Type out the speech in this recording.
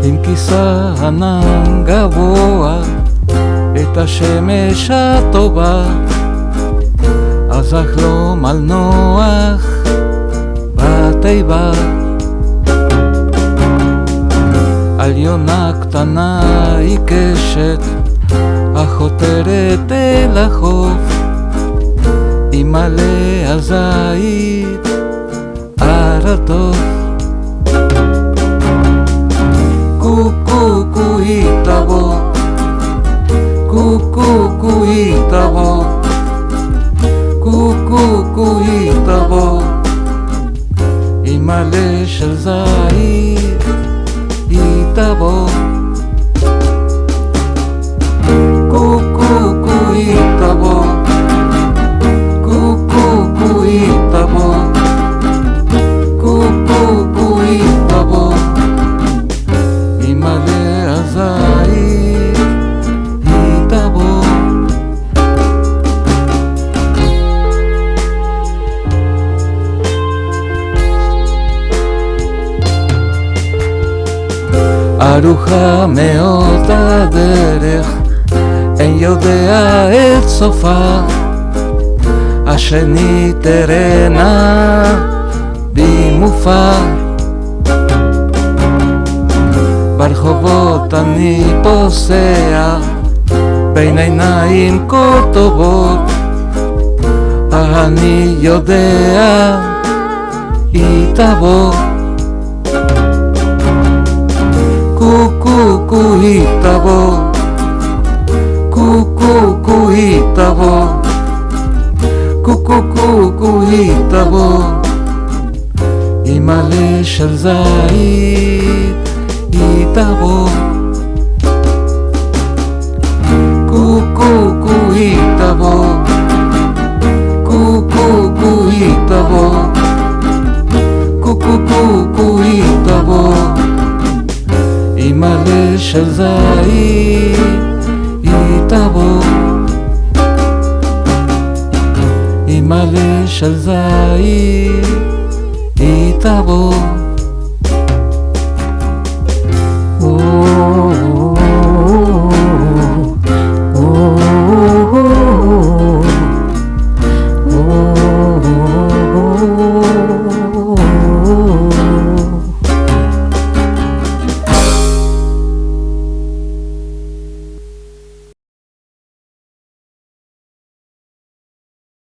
עם כיסה ענן גבוה את השמש הטובה, אז אחלום על נוח בתיבה, על יונה קטנה עיקשת החותרת אל החוף, עם מלא הזית הרטוב. קוקו היא תבוא, קוקו היא תבוא, קוקו היא תבוא, עם מלא של זית היא תבוא. קוקו היא תבוא, קוקו היא תבוא, קוקו היא תבוא, עם מלא הזית היא תבוא. ארוכה מאוד הדרך, אין יודע את סופה, השני תרנה במופע. ברחובות אני פוסע בין עיניים כה טובות, אני יודע היא תבוא. קוקו היא תבוא, קוקו היא תבוא, קוקו היא תבוא, עם מלא של זית היא תבוא. קוקו היא תבוא, קוקו היא תבוא, קוקו היא תבוא, עם מלא של זית היא תבוא, עם מלא של זית היא תבוא.